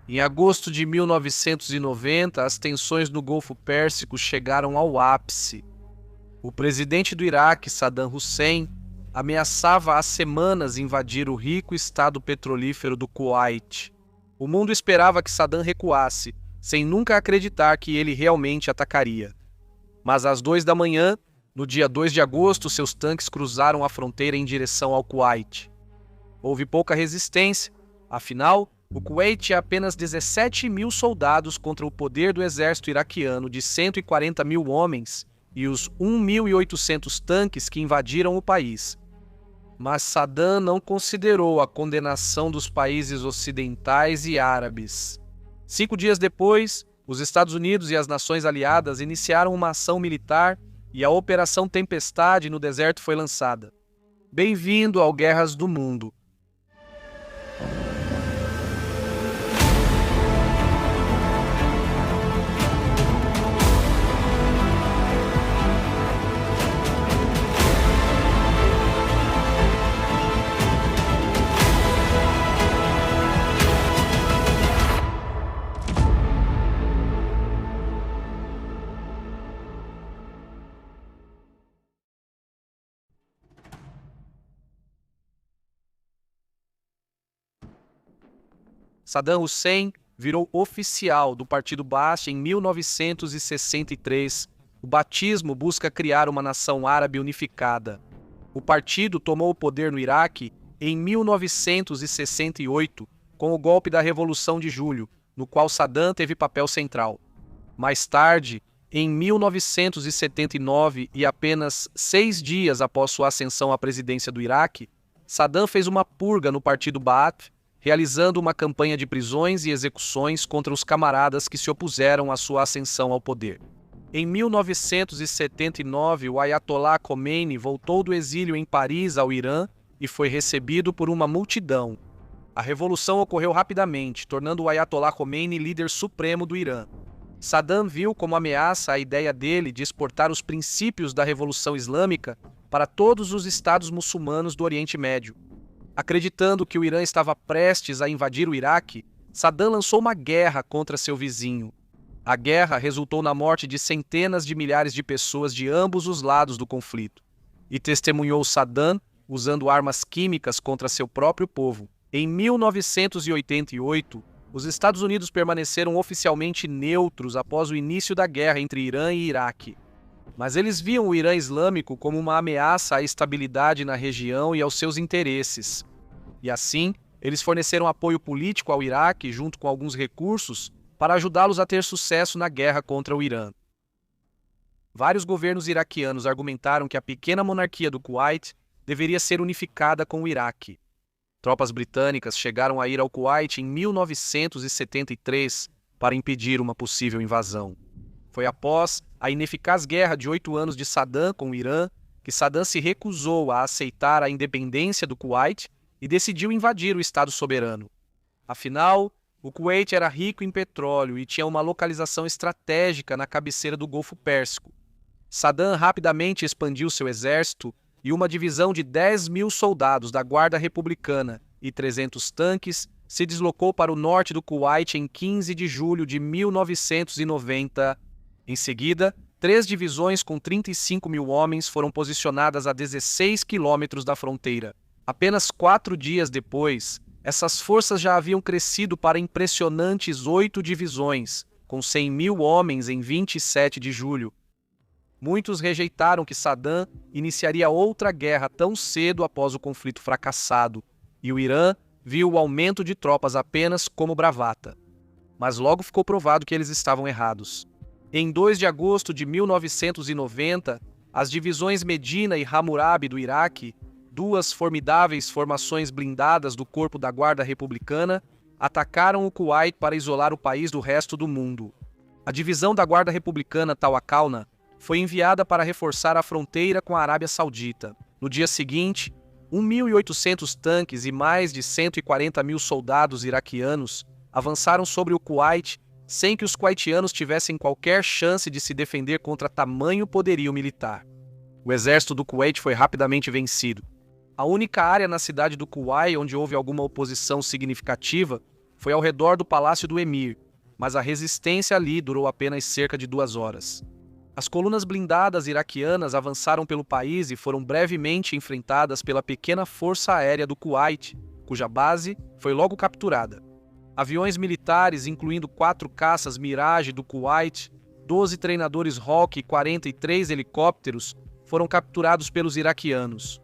Em agosto de 1990, as tensões no Golfo Pérsico chegaram ao ápice. O presidente do Iraque, Saddam Hussein, ameaçava há semanas invadir o rico estado petrolífero do Kuwait. O mundo esperava que Saddam recuasse, sem nunca acreditar que ele realmente atacaria. Mas às 2 da manhã, no dia 2 de agosto, seus tanques cruzaram a fronteira em direção ao Kuwait. Houve pouca resistência, afinal, o Kuwait tinha apenas 17 mil soldados contra o poder do exército iraquiano de 140 mil homens e os 1.800 tanques que invadiram o país. Mas Saddam não considerou a condenação dos países ocidentais e árabes. 5 dias depois, os Estados Unidos e as nações aliadas iniciaram uma ação militar e a Operação Tempestade no deserto foi lançada. Bem-vindo ao Guerras do Mundo. Saddam Hussein virou oficial do Partido Baath em 1963. O batismo busca criar uma nação árabe unificada. O partido tomou o poder no Iraque em 1968, com o golpe da Revolução de Julho, no qual Saddam teve papel central. Mais tarde, em 1979 e apenas 6 dias após sua ascensão à presidência do Iraque, Saddam fez uma purga no Partido Baath, realizando uma campanha de prisões e execuções contra os camaradas que se opuseram à sua ascensão ao poder. Em 1979, o Ayatollah Khomeini voltou do exílio em Paris ao Irã e foi recebido por uma multidão. A revolução ocorreu rapidamente, tornando o Ayatollah Khomeini líder supremo do Irã. Saddam viu como ameaça a ideia dele de exportar os princípios da Revolução Islâmica para todos os estados muçulmanos do Oriente Médio. Acreditando que o Irã estava prestes a invadir o Iraque, Saddam lançou uma guerra contra seu vizinho. A guerra resultou na morte de centenas de milhares de pessoas de ambos os lados do conflito, e testemunhou Saddam usando armas químicas contra seu próprio povo. Em 1988, os Estados Unidos permaneceram oficialmente neutros após o início da guerra entre Irã e Iraque. Mas eles viam o Irã Islâmico como uma ameaça à estabilidade na região e aos seus interesses. E assim, eles forneceram apoio político ao Iraque junto com alguns recursos para ajudá-los a ter sucesso na guerra contra o Irã. Vários governos iraquianos argumentaram que a pequena monarquia do Kuwait deveria ser unificada com o Iraque. Tropas britânicas chegaram a ir ao Kuwait em 1973 para impedir uma possível invasão. Foi após a ineficaz guerra de 8 anos de Saddam com o Irã que Saddam se recusou a aceitar a independência do Kuwait e decidiu invadir o Estado soberano. Afinal, o Kuwait era rico em petróleo e tinha uma localização estratégica na cabeceira do Golfo Pérsico. Saddam rapidamente expandiu seu exército e uma divisão de 10 mil soldados da Guarda Republicana e 300 tanques se deslocou para o norte do Kuwait em 15 de julho de 1990. Em seguida, 3 divisões com 35 mil homens foram posicionadas a 16 quilômetros da fronteira. Apenas 4 dias depois, essas forças já haviam crescido para impressionantes 8 divisões, com 100 mil homens em 27 de julho. Muitos rejeitaram que Saddam iniciaria outra guerra tão cedo após o conflito fracassado, e o Irã viu o aumento de tropas apenas como bravata. Mas logo ficou provado que eles estavam errados. Em 2 de agosto de 1990, as divisões Medina e Hammurabi do Iraque, 2 formidáveis formações blindadas do Corpo da Guarda Republicana, atacaram o Kuwait para isolar o país do resto do mundo. A divisão da Guarda Republicana Tawakalna foi enviada para reforçar a fronteira com a Arábia Saudita. No dia seguinte, 1.800 tanques e mais de 140 mil soldados iraquianos avançaram sobre o Kuwait sem que os kuwaitianos tivessem qualquer chance de se defender contra tamanho poderio militar. O exército do Kuwait foi rapidamente vencido. A única área na cidade do Kuwait onde houve alguma oposição significativa foi foi ao redor do palácio do emir, mas a resistência ali durou apenas cerca de 2 horas. As colunas blindadas iraquianas avançaram pelo país e foram brevemente enfrentadas pela pequena força aérea do Kuwait, cuja base foi logo capturada. Aviões militares, incluindo 4 caças Mirage do Kuwait, 12 treinadores Hawk e 43 helicópteros, foram capturados pelos iraquianos.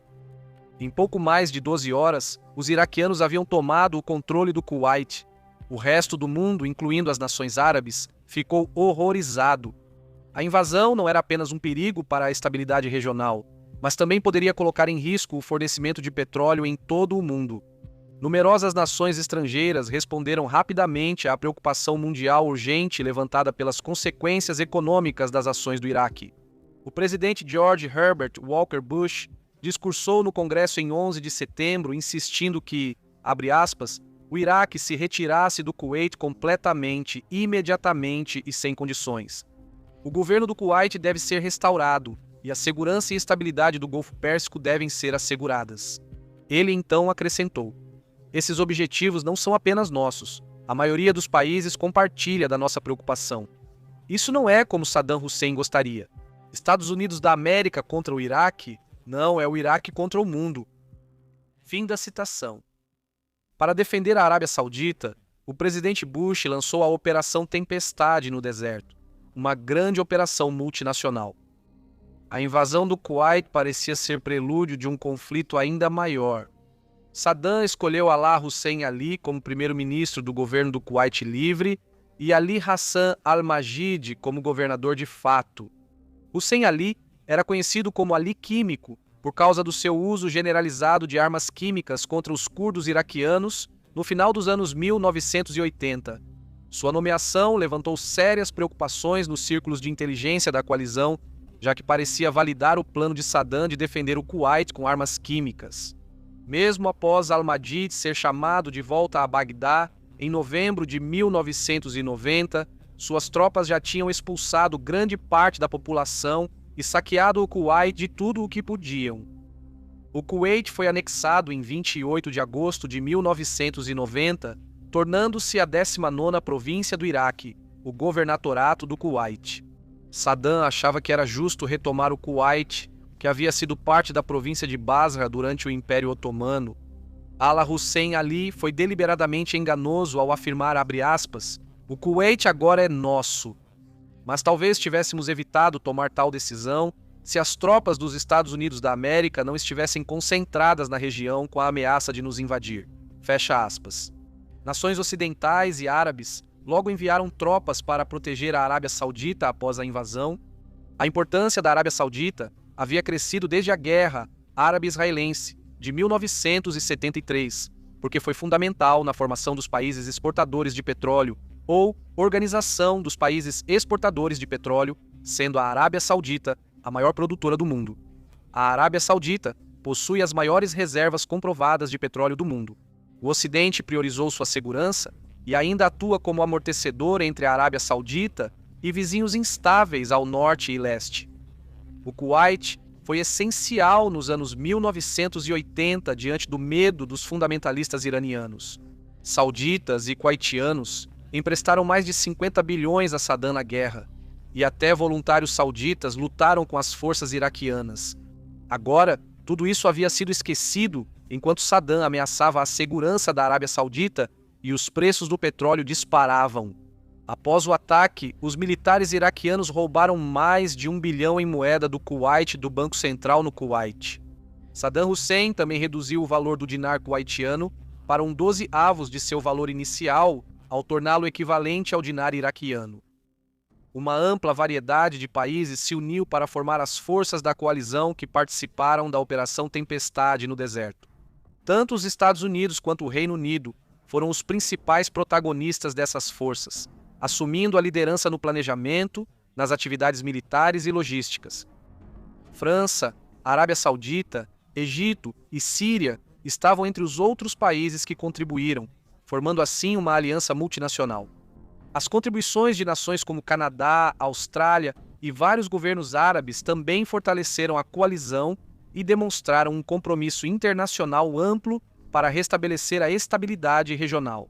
Em pouco mais de 12 horas, os iraquianos haviam tomado o controle do Kuwait. O resto do mundo, incluindo as nações árabes, ficou horrorizado. A invasão não era apenas um perigo para a estabilidade regional, mas também poderia colocar em risco o fornecimento de petróleo em todo o mundo. Numerosas nações estrangeiras responderam rapidamente à preocupação mundial urgente levantada pelas consequências econômicas das ações do Iraque. O presidente George Herbert Walker Bush discursou no Congresso em 11 de setembro, insistindo que, abre aspas, o Iraque se retirasse do Kuwait completamente, imediatamente e sem condições. O governo do Kuwait deve ser restaurado e a segurança e estabilidade do Golfo Pérsico devem ser asseguradas. Ele então acrescentou: esses objetivos não são apenas nossos. A maioria dos países compartilha da nossa preocupação. Isso não é como Saddam Hussein gostaria. Estados Unidos da América contra o Iraque? Não, é o Iraque contra o mundo. Fim da citação. Para defender a Arábia Saudita, o presidente Bush lançou a Operação Tempestade no deserto, uma grande operação multinacional. A invasão do Kuwait parecia ser prelúdio de um conflito ainda maior. Saddam escolheu Alaa Hussein Ali como primeiro-ministro do governo do Kuwait Livre e Ali Hassan al-Majid como governador de fato. Hussein Ali era conhecido como Ali Químico por causa do seu uso generalizado de armas químicas contra os curdos iraquianos no final dos anos 1980. Sua nomeação levantou sérias preocupações nos círculos de inteligência da coalizão, já que parecia validar o plano de Saddam de defender o Kuwait com armas químicas. Mesmo após al-Majid ser chamado de volta a Bagdá, em novembro de 1990, suas tropas já tinham expulsado grande parte da população e saqueado o Kuwait de tudo o que podiam. O Kuwait foi anexado em 28 de agosto de 1990, tornando-se a 19ª província do Iraque, o governatorato do Kuwait. Saddam achava que era justo retomar o Kuwait, que havia sido parte da província de Basra durante o Império Otomano. Alaa Hussein Ali foi deliberadamente enganoso ao afirmar, abre aspas, o Kuwait agora é nosso. Mas talvez tivéssemos evitado tomar tal decisão se as tropas dos Estados Unidos da América não estivessem concentradas na região com a ameaça de nos invadir. Fecha aspas. Nações ocidentais e árabes logo enviaram tropas para proteger a Arábia Saudita após a invasão. A importância da Arábia Saudita havia crescido desde a Guerra Árabe-Israelense de 1973, porque foi fundamental na formação dos países exportadores de petróleo ou Organização dos Países Exportadores de Petróleo, sendo a Arábia Saudita a maior produtora do mundo. A Arábia Saudita possui as maiores reservas comprovadas de petróleo do mundo. O Ocidente priorizou sua segurança e ainda atua como amortecedor entre a Arábia Saudita e vizinhos instáveis ao norte e leste. O Kuwait foi essencial nos anos 1980 diante do medo dos fundamentalistas iranianos. Sauditas e kuwaitianos emprestaram mais de 50 bilhões a Saddam na guerra, e até voluntários sauditas lutaram com as forças iraquianas. Agora, tudo isso havia sido esquecido enquanto Saddam ameaçava a segurança da Arábia Saudita e os preços do petróleo disparavam. Após o ataque, os militares iraquianos roubaram mais de 1 bilhão em moeda do Kuwait do Banco Central no Kuwait. Saddam Hussein também reduziu o valor do dinar kuwaitiano para 1/12 de seu valor inicial, ao torná-lo equivalente ao dinar iraquiano. Uma ampla variedade de países se uniu para formar as forças da coalizão que participaram da Operação Tempestade no deserto. Tanto os Estados Unidos quanto o Reino Unido foram os principais protagonistas dessas forças, assumindo a liderança no planejamento, nas atividades militares e logísticas. França, Arábia Saudita, Egito e Síria estavam entre os outros países que contribuíram, formando assim uma aliança multinacional. As contribuições de nações como Canadá, Austrália e vários governos árabes também fortaleceram a coalizão e demonstraram um compromisso internacional amplo para restabelecer a estabilidade regional.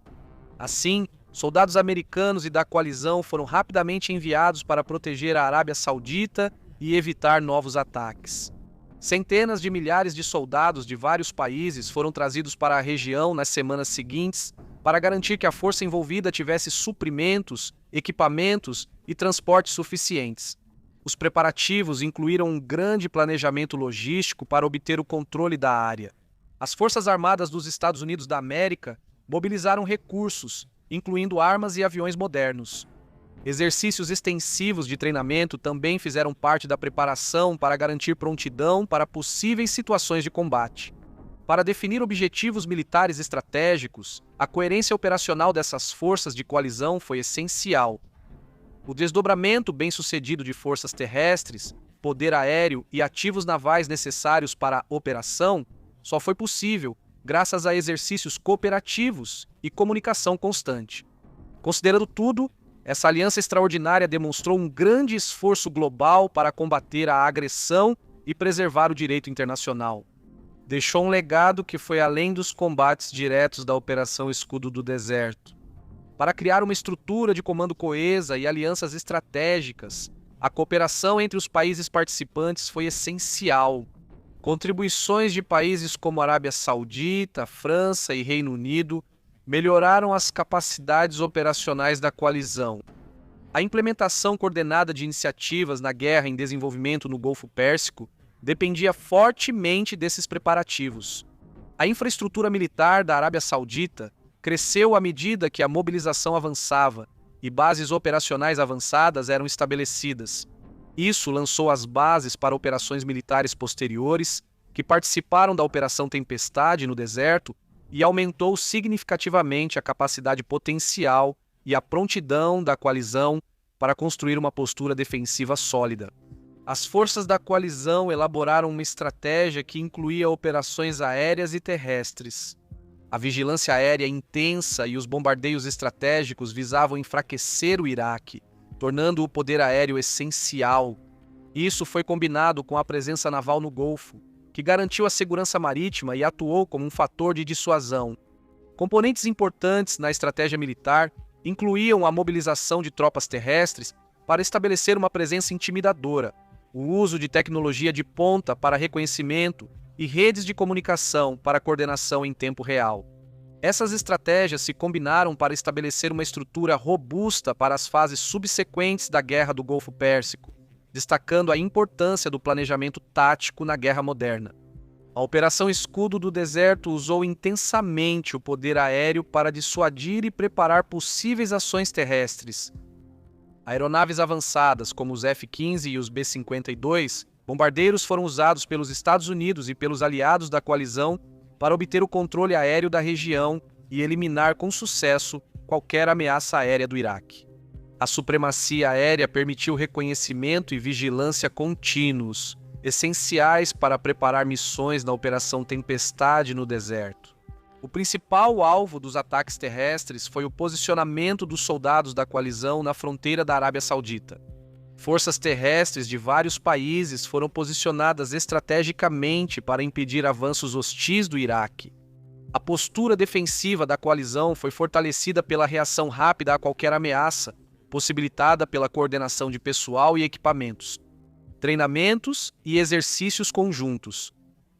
Assim, soldados americanos e da coalizão foram rapidamente enviados para proteger a Arábia Saudita e evitar novos ataques. Centenas de milhares de soldados de vários países foram trazidos para a região nas semanas seguintes para garantir que a força envolvida tivesse suprimentos, equipamentos e transportes suficientes. Os preparativos incluíram um grande planejamento logístico para obter o controle da área. As Forças Armadas dos Estados Unidos da América mobilizaram recursos, incluindo armas e aviões modernos. Exercícios extensivos de treinamento também fizeram parte da preparação para garantir prontidão para possíveis situações de combate. Para definir objetivos militares estratégicos, a coerência operacional dessas forças de coalizão foi essencial. O desdobramento bem-sucedido de forças terrestres, poder aéreo e ativos navais necessários para a operação só foi possível graças a exercícios cooperativos e comunicação constante. Considerando tudo, essa aliança extraordinária demonstrou um grande esforço global para combater a agressão e preservar o direito internacional. Deixou um legado que foi além dos combates diretos da Operação Escudo do Deserto. Para criar uma estrutura de comando coesa e alianças estratégicas, a cooperação entre os países participantes foi essencial. Contribuições de países como Arábia Saudita, França e Reino Unido melhoraram as capacidades operacionais da coalizão. A implementação coordenada de iniciativas na guerra em desenvolvimento no Golfo Pérsico dependia fortemente desses preparativos. A infraestrutura militar da Arábia Saudita cresceu à medida que a mobilização avançava e bases operacionais avançadas eram estabelecidas. Isso lançou as bases para operações militares posteriores, que participaram da Operação Tempestade no deserto e aumentou significativamente a capacidade potencial e a prontidão da coalizão para construir uma postura defensiva sólida. As forças da coalizão elaboraram uma estratégia que incluía operações aéreas e terrestres. A vigilância aérea intensa e os bombardeios estratégicos visavam enfraquecer o Iraque, tornando o poder aéreo essencial. Isso foi combinado com a presença naval no Golfo, que garantiu a segurança marítima e atuou como um fator de dissuasão. Componentes importantes na estratégia militar incluíam a mobilização de tropas terrestres para estabelecer uma presença intimidadora, o uso de tecnologia de ponta para reconhecimento e redes de comunicação para coordenação em tempo real. Essas estratégias se combinaram para estabelecer uma estrutura robusta para as fases subsequentes da Guerra do Golfo Pérsico, destacando a importância do planejamento tático na guerra moderna. A Operação Escudo do Deserto usou intensamente o poder aéreo para dissuadir e preparar possíveis ações terrestres. Aeronaves avançadas, como os F-15 e os B-52, bombardeiros foram usados pelos Estados Unidos e pelos aliados da coalizão para obter o controle aéreo da região e eliminar com sucesso qualquer ameaça aérea do Iraque. A supremacia aérea permitiu reconhecimento e vigilância contínuos, essenciais para preparar missões na Operação Tempestade no deserto. O principal alvo dos ataques terrestres foi o posicionamento dos soldados da coalizão na fronteira da Arábia Saudita. Forças terrestres de vários países foram posicionadas estrategicamente para impedir avanços hostis do Iraque. A postura defensiva da coalizão foi fortalecida pela reação rápida a qualquer ameaça, possibilitada pela coordenação de pessoal e equipamentos, treinamentos e exercícios conjuntos.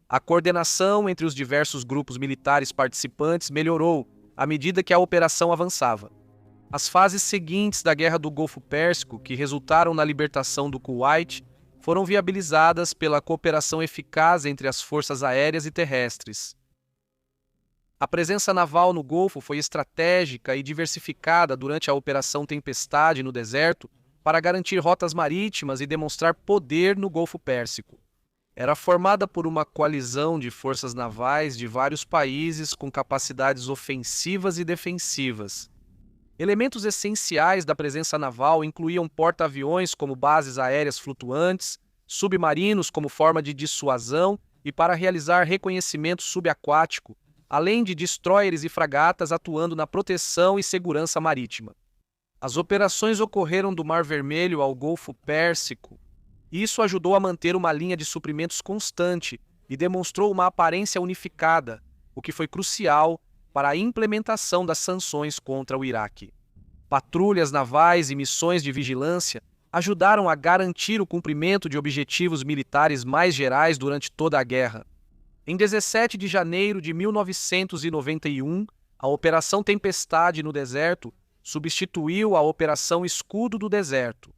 A coordenação entre os diversos grupos militares participantes melhorou à medida que a operação avançava. As fases seguintes da Guerra do Golfo Pérsico, que resultaram na libertação do Kuwait, foram viabilizadas pela cooperação eficaz entre as forças aéreas e terrestres. A presença naval no Golfo foi estratégica e diversificada durante a Operação Tempestade no deserto para garantir rotas marítimas e demonstrar poder no Golfo Pérsico. Era formada por uma coalizão de forças navais de vários países com capacidades ofensivas e defensivas. Elementos essenciais da presença naval incluíam porta-aviões como bases aéreas flutuantes, submarinos como forma de dissuasão e para realizar reconhecimento subaquático, além de destroyers e fragatas atuando na proteção e segurança marítima. As operações ocorreram do Mar Vermelho ao Golfo Pérsico. Isso ajudou a manter uma linha de suprimentos constante e demonstrou uma aparência unificada, o que foi crucial para a implementação das sanções contra o Iraque. Patrulhas navais e missões de vigilância ajudaram a garantir o cumprimento de objetivos militares mais gerais durante toda a guerra. Em 17 de janeiro de 1991, a Operação Tempestade no Deserto substituiu a Operação Escudo do Deserto.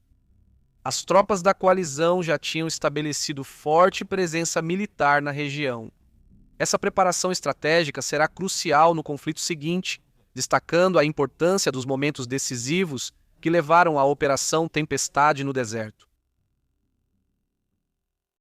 As tropas da coalizão já tinham estabelecido forte presença militar na região. Essa preparação estratégica será crucial no conflito seguinte, destacando a importância dos momentos decisivos que levaram à Operação Tempestade no Deserto.